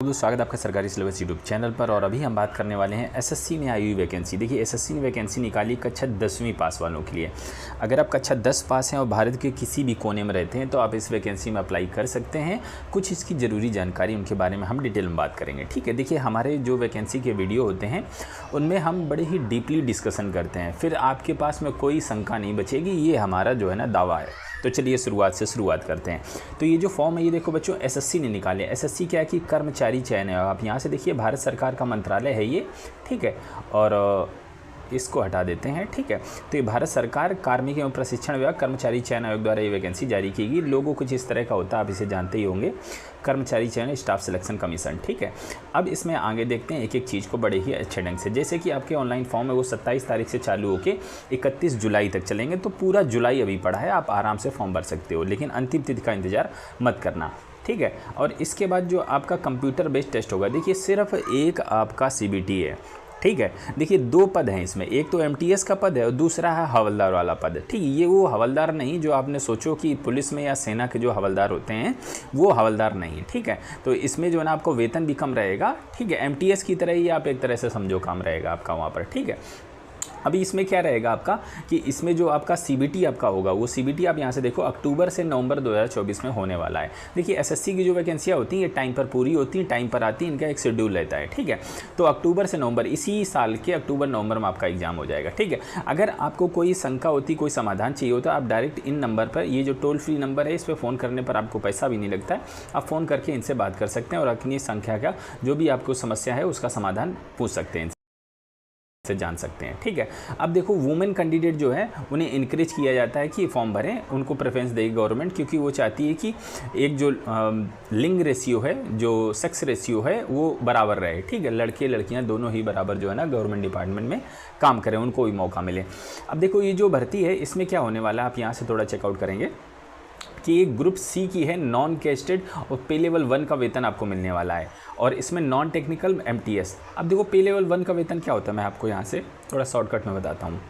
दोस्तों, स्वागत है आपका सरकारी सिलेबस यूट्यूब चैनल पर। और अभी हम बात करने वाले हैं एसएससी में आई हुई वैकेंसी। देखिए, एसएससी ने वैकेंसी निकाली कक्षा 10वीं पास वालों के लिए। अगर आप कक्षा 10 पास हैं और भारत के किसी भी कोने में रहते हैं तो आप इस वैकेंसी में अप्लाई कर सकते हैं। कुछ इसकी ज़रूरी जानकारी उनके बारे में हम डिटेल में बात करेंगे। ठीक है, देखिए हमारे जो वैकेंसी के वीडियो होते हैं उनमें हम बड़े ही डीपली डिस्कशन करते हैं, फिर आपके पास में कोई शंका नहीं बचेगी। ये हमारा जो है ना दावा है। तो चलिए शुरुआत करते हैं। तो ये जो फॉर्म है ये देखो बच्चों, एसएससी ने निकाले। एसएससी क्या है कि कर्मचारी चयन है। आप यहाँ से देखिए भारत सरकार का मंत्रालय है ये, ठीक है। और इसको हटा देते हैं, ठीक है। तो ये भारत सरकार कार्मिक एवं प्रशिक्षण विभाग कर्मचारी चयन आयोग द्वारा ये वैकेंसी जारी की गई। लोगों कुछ इस तरह का होता है, आप इसे जानते ही होंगे, कर्मचारी चयन स्टाफ सिलेक्शन कमीशन, ठीक है। अब इसमें आगे देखते हैं एक एक चीज़ को बड़े ही अच्छे ढंग से। जैसे कि आपके ऑनलाइन फॉर्म है वो 27 तारीख से चालू होकर 31 जुलाई तक चलेंगे। तो पूरा जुलाई अभी पड़ा है, आप आराम से फॉर्म भर सकते हो, लेकिन अंतिम तिथि का इंतजार मत करना, ठीक है। और इसके बाद जो आपका कंप्यूटर बेस्ड टेस्ट होगा, देखिए सिर्फ एक आपका सीबीटी है, ठीक है। देखिए 2 पद हैं इसमें, एक तो एमटीएस का पद है और दूसरा है हवलदार वाला पद, ठीक है। ये वो हवलदार नहीं जो आपने सोचो कि पुलिस में या सेना के जो हवलदार होते हैं, वो हवलदार नहीं, ठीक है। तो इसमें जो है ना आपको वेतन भी कम रहेगा, ठीक है। एमटीएस की तरह ही आप एक तरह से समझो काम रहेगा आपका वहाँ पर, ठीक है। अभी इसमें क्या रहेगा आपका कि इसमें जो आपका सीबीटी आपका होगा, वो सीबीटी आप यहाँ से देखो अक्टूबर से नवंबर 2024 में होने वाला है। देखिए एसएससी की जो वैकेंसियाँ होती हैं ये टाइम पर पूरी होती हैं, टाइम पर आती हैं, इनका एक शेड्यूल रहता है, ठीक है। तो अक्टूबर से नवंबर, इसी साल के अक्टूबर नवंबर में आपका एग्जाम हो जाएगा, ठीक है। अगर आपको कोई शंका होती, कोई समाधान चाहिए होता, आप डायरेक्ट इन नंबर पर, ये जो टोल फ्री नंबर है इस पर फ़ोन करने पर आपको पैसा भी नहीं लगता है, आप फ़ोन करके इनसे बात कर सकते हैं और अपनी संख्या का जो भी आपको समस्या है उसका समाधान पूछ सकते हैं, से जान सकते हैं, ठीक है। अब देखो वुमेन कैंडिडेट जो है उन्हें इनकरेज किया जाता है कि फॉर्म भरें, उनको प्रेफरेंस देगी गवर्नमेंट, क्योंकि वो चाहती है कि एक जो लिंग रेशियो है, जो सेक्स रेशियो है वो बराबर रहे, ठीक है। लड़के लड़कियां दोनों ही बराबर जो है ना गवर्नमेंट डिपार्टमेंट में काम करें, उनको भी मौका मिले। अब देखो ये जो भर्ती है इसमें क्या होने वाला है, आप यहाँ से थोड़ा चेकआउट करेंगे कि एक ग्रुप सी की है, नॉन कैस्टेड, और पे लेवल 1 का वेतन आपको मिलने वाला है। और इसमें नॉन टेक्निकल एमटीएस। अब देखो पे लेवल 1 का वेतन क्या होता है, मैं आपको यहाँ से थोड़ा शॉर्टकट में बताता हूँ।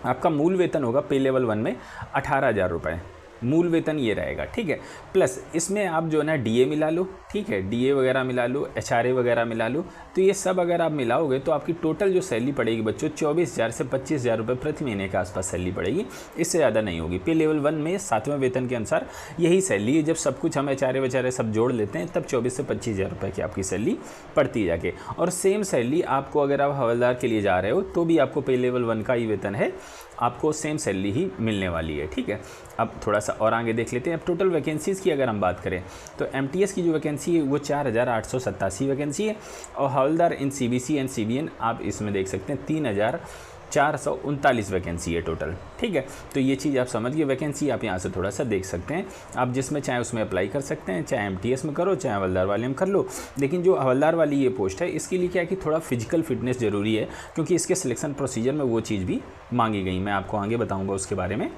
आपका मूल वेतन होगा पे लेवल 1 में 18,000 रुपये, मूल वेतन ये रहेगा, ठीक है। प्लस इसमें आप जो है ना डीए मिला लो, ठीक है, डीए वगैरह मिला लो, एचआरए वगैरह मिला लो। तो ये सब अगर आप मिलाओगे तो आपकी टोटल जो सैलरी पड़ेगी बच्चों 24,000 से 25,000 रुपये प्रति महीने के आसपास सैलरी पड़ेगी, इससे ज़्यादा नहीं होगी। पे लेवल 1 में 7वें वेतन के अनुसार यही सैलरी है। जब सब कुछ हम एचआरए वचारे सब जोड़ लेते हैं तब 24 से 25,000 रुपये की आपकी सैलरी पड़ती है जाके। और सेम सैलरी आपको अगर आप हवलदार के लिए जा रहे हो तो भी आपको पे लेवल 1 का ही वेतन है, आपको सेम सैलरी ही मिलने वाली है, ठीक है। अब थोड़ा सा और आगे देख लेते हैं। अब टोटल वैकेंसीज़ की अगर हम बात करें तो एमटीएस की जो वैकेंसी है वो 4,887 वैकेंसी है। और हवलदार इन सीबीसी एंड सीबीएन आप इसमें देख सकते हैं 3,439 वैकेंसी है टोटल, ठीक है। तो ये चीज़ आप समझ गए। वैकेंसी आप यहाँ से थोड़ा सा देख सकते हैं, आप जिसमें चाहे उसमें अप्लाई कर सकते हैं, चाहे एमटीएस में करो चाहे हवलदार वाले में कर लो। लेकिन जो हवलदार वाली ये पोस्ट है इसके लिए क्या है कि थोड़ा फिजिकल फिटनेस ज़रूरी है, क्योंकि इसके सिलेक्शन प्रोसीजर में वो चीज़ भी मांगी गई। मैं आपको आगे बताऊँगा उसके बारे में।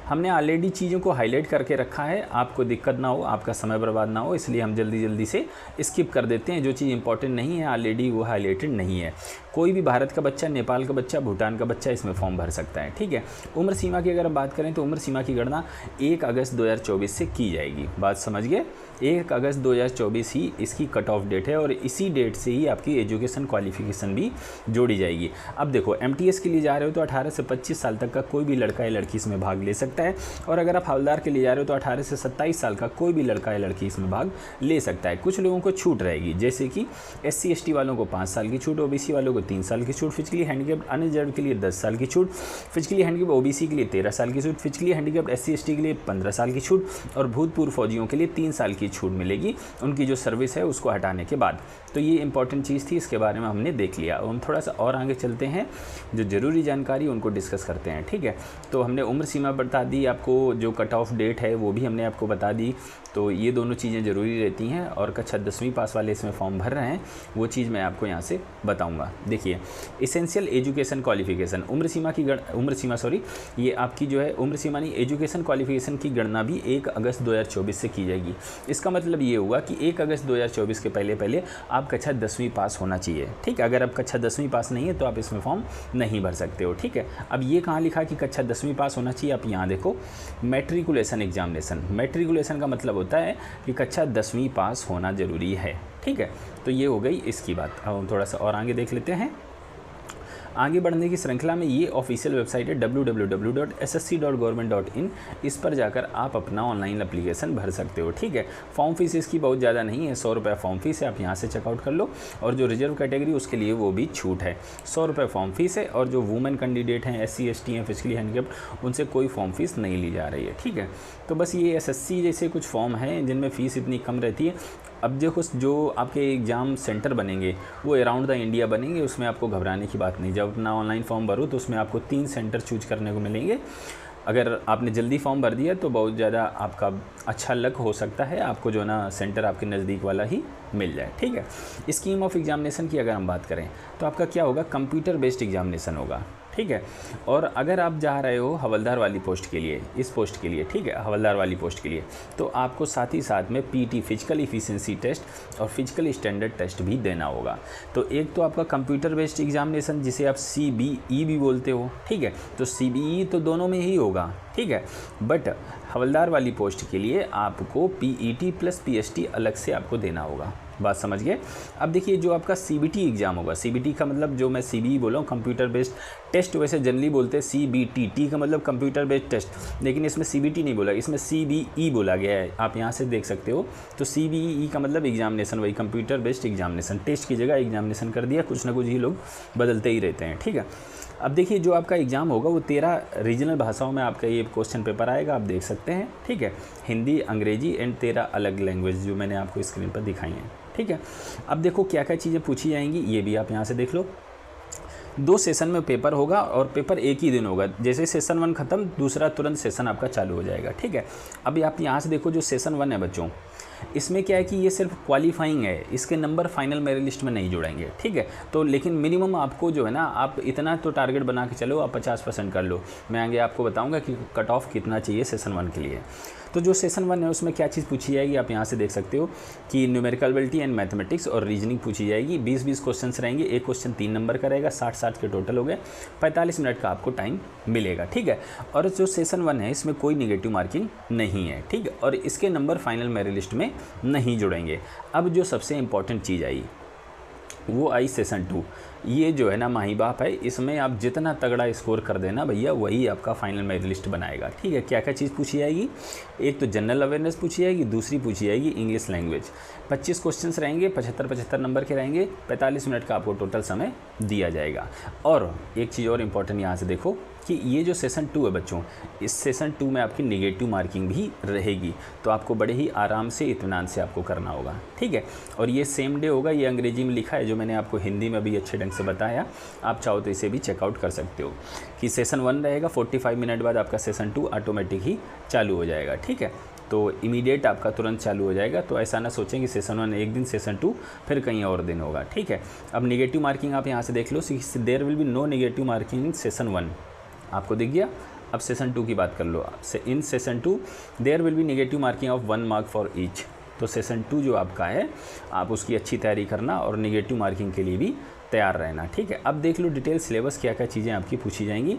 हमने ऑलरेडी चीज़ों को हाईलाइट करके रखा है, आपको दिक्कत ना हो, आपका समय बर्बाद ना हो, इसलिए हम जल्दी से स्किप कर देते हैं। जो चीज़ इंपॉर्टेंट नहीं है ऑलरेडी वो हाईलाइटेड नहीं है। कोई भी भारत का बच्चा, नेपाल का बच्चा, भूटान का बच्चा इसमें फॉर्म भर सकता है, ठीक है। उम्र सीमा की अगर हम बात करें तो उम्र सीमा की गणना 1 अगस्त 2024 से की जाएगी। बात समझ गए, 1 अगस्त 2024 ही इसकी कट ऑफ डेट है और इसी डेट से ही आपकी एजुकेशन क्वालिफिकेशन भी जोड़ी जाएगी। अब देखो एमटीएस के लिए जा रहे हो तो 18 से 25 साल तक का कोई भी लड़का या लड़की इसमें भाग ले सकता है। और अगर आप हवलदार के लिए जा रहे हो तो 18 से 27 साल का कोई भी लड़का या लड़की इसमें भाग ले सकता है। कुछ लोगों को छूट रहेगी, जैसे कि SC ST वालों को 5 साल की छूट, ओबीसी वालों को 3 साल की छूट, फिजिकली हैंडीकैप्ड अनरिजर्व के लिए 10 साल की छूट, फिजिकली हैंडीकैप्ड ओबीसी के लिए 13 साल की छूट, फिजिकली हैंडीकैप्ड SC ST के लिए 15 साल की छूट और भूतपूर्व फौजियों के लिए 3 साल की छूट मिलेगी उनकी जो सर्विस है उसको हटाने के बाद। तो ये इंपॉर्टेंट चीज़ थी, इसके बारे में हमने देख लिया। हम थोड़ा सा और आगे चलते हैं, जो ज़रूरी जानकारी उनको डिस्कस करते हैं, ठीक है। तो हमने उम्र सीमा बता दी, आपको जो कट ऑफ डेट है वो भी हमने आपको बता दी। तो ये दोनों चीज़ें ज़रूरी रहती हैं। और कक्षा 10वीं पास वाले इसमें फॉर्म भर रहे हैं, वो चीज़ मैं आपको यहाँ से बताऊँगा। देखिए एसेंशियल एजुकेशन क्वालिफिकेशन, उम्र सीमा ये आपकी जो है उम्र सीमा नहीं, एजुकेशन क्वालिफिकेशन की गणना भी 1 अगस्त 2024 से की जाएगी। इसका मतलब ये हुआ कि 1 अगस्त 2024 के पहले आप कक्षा 10वीं पास होना चाहिए। ठीक है, अगर आप कक्षा 10वीं पास नहीं है तो आप इसमें फॉर्म नहीं भर सकते हो। ठीक है, अब ये कहाँ लिखा कि कक्षा 10वीं पास होना चाहिए, आप यहाँ देखो मैट्रिकुलेशन एग्जामिनेशन। मैट्रिकुलेशन का मतलब होता है कि कक्षा 10वीं पास होना ज़रूरी है। ठीक है, तो ये हो गई इसकी बात। अब हम थोड़ा सा और आगे देख लेते हैं। आगे बढ़ने की श्रृंखला में ये ऑफिशियल वेबसाइट है www.ssc.government.in। इस पर जाकर आप अपना ऑनलाइन एप्लीकेशन भर सकते हो। ठीक है, फॉर्म फीस इसकी बहुत ज़्यादा नहीं है, 100 रुपये फॉर्म फीस है, आप यहाँ से चेकआउट कर लो। और जो रिजर्व कैटेगरी उसके लिए वो भी छूट है, 100 रुपये फॉर्म फीस है। और जो वुमेन कैंडिडेट हैं, SC ST हैं, फिजिकली हैंडिकैप्ड, उनसे कोई फॉर्म फीस नहीं ली जा रही है। ठीक है, तो बस ये SSC जैसे कुछ फॉर्म हैं जिनमें फ़ीस इतनी कम रहती है। अब देखो जो आपके एग्ज़ाम सेंटर बनेंगे वो अराउंड द इंडिया बनेंगे, उसमें आपको घबराने की बात नहीं। जब अपना ऑनलाइन फॉर्म भरो तो उसमें आपको 3 सेंटर चूज करने को मिलेंगे। अगर आपने जल्दी फॉर्म भर दिया तो बहुत ज़्यादा आपका अच्छा लक हो सकता है, आपको जो ना सेंटर आपके नज़दीक वाला ही मिल जाए। ठीक है, स्कीम ऑफ एग्जामिनेशन की अगर हम बात करें तो आपका क्या होगा, कंप्यूटर बेस्ड एग्जामिनेशन होगा। ठीक है, और अगर आप जा रहे हो हवलदार वाली पोस्ट के लिए, इस पोस्ट के लिए, ठीक है, हवलदार वाली पोस्ट के लिए, तो आपको साथ ही साथ में PT फिजिकल इफिशिएंसी टेस्ट और फिजिकल स्टैंडर्ड टेस्ट भी देना होगा। तो एक तो आपका कंप्यूटर बेस्ड एग्जामिनेशन जिसे आप CBE भी बोलते हो। ठीक है, तो CBE तो दोनों में ही होगा। ठीक है, बट हवलदार वाली पोस्ट के लिए आपको PET प्लस PST अलग से आपको देना होगा। बात समझ गए। अब देखिए जो आपका CBT एग्ज़ाम होगा, CBT का मतलब जो मैं CBE बोला हूँ कंप्यूटर बेस्ड टेस्ट, वैसे जनरली बोलते हैं CBT, T का मतलब कंप्यूटर बेस्ड टेस्ट, लेकिन इसमें CBT नहीं बोला, इसमें CBE बोला गया है, आप यहाँ से देख सकते हो। तो CBE का मतलब एग्जामिनेशन, वही कंप्यूटर बेस्ड एग्जामिनेशन, टेस्ट की जगह एग्जामिनेशन कर दिया, कुछ ना कुछ ही लोग बदलते ही रहते हैं। ठीक है, अब देखिए जो आपका एग्ज़ाम होगा वो 13 रीजनल भाषाओं में आपका ये क्वेश्चन पेपर आएगा, आप देख सकते हैं। ठीक है, हिंदी, अंग्रेजी एंड 13 अलग लैंग्वेज जो मैंने आपको स्क्रीन पर दिखाई हैं। ठीक है, अब देखो क्या क्या चीज़ें पूछी जाएंगी ये भी आप यहाँ से देख लो। 2 सेशन में पेपर होगा और पेपर एक ही दिन होगा, जैसे सेशन 1 ख़त्म दूसरा तुरंत सेशन आपका चालू हो जाएगा। ठीक है, अभी आप यहाँ से देखो जो सेशन 1 है बच्चों, इसमें क्या है कि ये सिर्फ क्वालिफाइंग है, इसके नंबर फाइनल मेरिट लिस्ट में नहीं जुड़ेंगे। ठीक है, तो लेकिन मिनिमम आपको जो है ना, आप इतना तो टारगेट बना के चलो, आप 50% कर लो। मैं आगे आपको बताऊंगा कि कट ऑफ कितना चाहिए सेशन 1 के लिए। तो जो सेशन 1 है उसमें क्या चीज़ पूछी जाएगी आप यहाँ से देख सकते हो कि न्यूमेरिकल एबिलिटी एंड मैथमेटिक्स और रीजनिंग पूछी जाएगी। 20-20 क्वेश्चंस रहेंगे, एक क्वेश्चन 3 नंबर का रहेगा, 60-60 के टोटल हो गए, 45 मिनट का आपको टाइम मिलेगा। ठीक है, और जो सेशन 1 है इसमें कोई निगेटिव मार्किंग नहीं है। ठीक है, और इसके नंबर फाइनल मेरिट लिस्ट में नहीं जुड़ेंगे। अब जो सबसे इम्पॉर्टेंट चीज़ आई वो आई सेशन 2। ये जो है ना माही बाप है, इसमें आप जितना तगड़ा स्कोर कर देना भैया वही आपका फाइनल मेरिट लिस्ट बनाएगा। ठीक है, क्या क्या चीज़ पूछी जाएगी, एक तो जनरल अवेयरनेस पूछी जाएगी, दूसरी पूछी जाएगी इंग्लिश लैंग्वेज। 25 क्वेश्चंस रहेंगे, 75-75 नंबर के रहेंगे, 45 मिनट का आपको टोटल समय दिया जाएगा। और एक चीज़ और इम्पॉर्टेंट यहाँ से देखो कि ये जो सेशन 2 है बच्चों, इस सेशन 2 में आपकी निगेटिव मार्किंग भी रहेगी, तो आपको बड़े ही आराम से इत्मीनान से आपको करना होगा। ठीक है, और ये सेम डे होगा, ये अंग्रेजी में लिखा है, जो मैंने आपको हिंदी में भी अच्छे ढंग से बताया, आप चाहो तो इसे भी चेकआउट कर सकते हो कि सेशन 1 रहेगा, 45 मिनट बाद आपका सेशन 2 ऑटोमेटिक ही चालू हो जाएगा। ठीक है, तो इमीडिएट आपका तुरंत चालू हो जाएगा। तो ऐसा ना सोचें कि सेशन 1 एक दिन, सेशन 2 फिर कहीं और दिन होगा। ठीक है, अब निगेटिव मार्किंग आप यहाँ से देख लो, there will be no negative marking in session 1, आपको दिख गया। अब सेशन 2 की बात कर लो, in session 2 there will be negative marking of 1 mark for each. तो सेशन 2 जो आपका है आप उसकी अच्छी तैयारी करना और नेगेटिव मार्किंग के लिए भी तैयार रहना। ठीक है, अब देख लो डिटेल सिलेबस क्या क्या चीज़ें आपकी पूछी जाएंगी।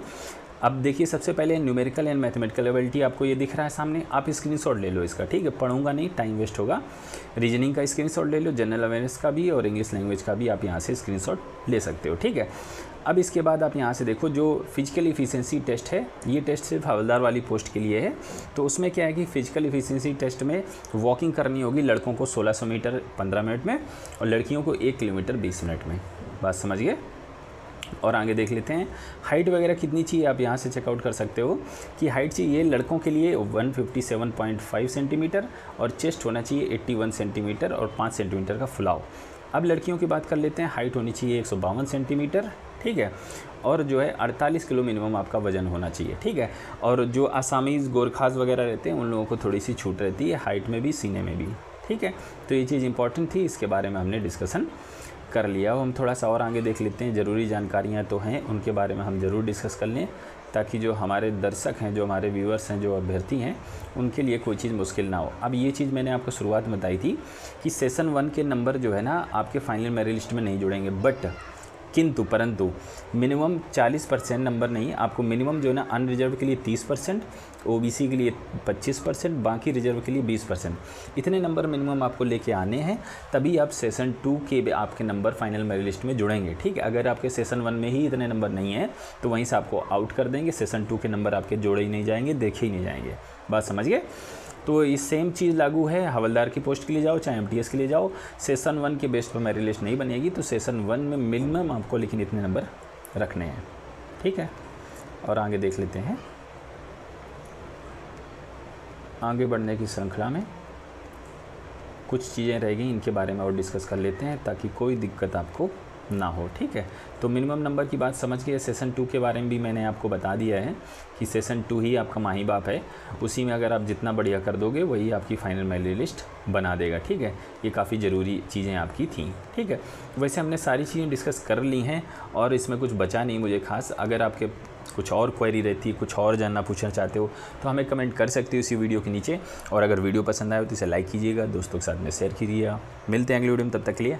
अब देखिए सबसे पहले न्यूमेरिकल एंड मैथमेटिकल एबिलिटी आपको ये दिख रहा है सामने, आप स्क्रीनशॉट ले लो इसका। ठीक है, पढ़ूंगा नहीं, टाइम वेस्ट होगा। रीजनिंग का स्क्रीनशॉट ले लो, जनरल अवेयरनेस का भी और इंग्लिश लैंग्वेज का भी आप यहाँ से स्क्रीनशॉट ले सकते हो। ठीक है, अब इसके बाद आप यहाँ से देखो जो फिजिकल इफिशिएंसी टेस्ट है, ये टेस्ट सिर्फ हवलदार वाली पोस्ट के लिए है। तो उसमें क्या है कि फिजिकल इफिशिएंसी टेस्ट में वॉकिंग करनी होगी लड़कों को 1600 मीटर 15 मिनट में और लड़कियों को 1 किलोमीटर 20 मिनट में। बात समझ गए। और आगे देख लेते हैं हाइट वगैरह कितनी चाहिए, आप यहाँ से चेकआउट कर सकते हो कि हाइट चाहिए लड़कों के लिए 157.5 सेंटीमीटर और चेस्ट होना चाहिए 81 सेंटीमीटर और 5 सेंटीमीटर का फुलाव। अब लड़कियों की बात कर लेते हैं, हाइट होनी चाहिए 152 सेंटीमीटर। ठीक है, और जो है 48 किलो मिनिमम आपका वजन होना चाहिए। ठीक है, और जो आसामीज़ गोरखास वगैरह रहते हैं उन लोगों को थोड़ी सी छूट रहती है हाइट में भी, सीने में भी। ठीक है, तो ये चीज़ इंपॉर्टेंट थी, इसके बारे में हमने डिस्कशन कर लिया। अब हम थोड़ा सा और आगे देख लेते हैं, ज़रूरी जानकारियाँ तो हैं, उनके बारे में हम ज़रूर डिस्कस कर लें, ताकि जो हमारे दर्शक हैं, जो हमारे व्यूअर्स हैं, जो अभ्यर्थी हैं, उनके लिए कोई चीज़ मुश्किल ना हो। अब ये चीज़ मैंने आपको शुरुआत में बताई थी कि सेशन 1 के नंबर जो है ना आपके फाइनल मेरिट लिस्ट में नहीं जुड़ेंगे, बट परंतु मिनिमम 40% नंबर नहीं, आपको मिनिमम जो है ना अनरिजर्व के लिए 30%, ओबीसी के लिए 25%, बाकी रिजर्व के लिए 20%, इतने नंबर मिनिमम आपको लेके आने हैं, तभी आप सेशन 2 के आपके नंबर फाइनल मेरिट लिस्ट में जुड़ेंगे। ठीक है, अगर आपके सेशन 1 में ही इतने नंबर नहीं हैं तो वहीं से आपको आउट कर देंगे, सेशन 2 के नंबर आपके जोड़े ही नहीं जाएंगे, देखे ही नहीं जाएंगे। बात समझ गए? तो ये सेम चीज़ लागू है हवलदार की पोस्ट के लिए जाओ चाहे एमटीएस के लिए जाओ, सेशन 1 के बेस पर मेरिट लिस्ट नहीं बनेगी, तो सेशन 1 में मिनिमम आपको लेकिन इतने नंबर रखने हैं। ठीक है, और आगे देख लेते हैं। आगे बढ़ने की श्रृंखला में कुछ चीज़ें रह गई, इनके बारे में और डिस्कस कर लेते हैं ताकि कोई दिक्कत आपको ना हो। ठीक है, तो मिनिमम नंबर की बात समझ गए। सेशन 2 के बारे में भी मैंने आपको बता दिया है कि सेशन 2 ही आपका माही बाप है, उसी में अगर आप जितना बढ़िया कर दोगे वही आपकी फाइनल मेरिट लिस्ट बना देगा। ठीक है, ये काफ़ी ज़रूरी चीज़ें आपकी थी। ठीक है, वैसे हमने सारी चीज़ें डिस्कस कर ली हैं और इसमें कुछ बचा नहीं मुझे खास। अगर आपके कुछ और क्वेरी रहती है, कुछ और जानना पूछना चाहते हो तो हमें कमेंट कर सकते हो इसी वीडियो के नीचे, और अगर वीडियो पसंद आए तो इसे लाइक कीजिएगा, दोस्तों के साथ में शेयर कीजिएगा। मिलते हैं अगली वीडियो में, तब तक के लिए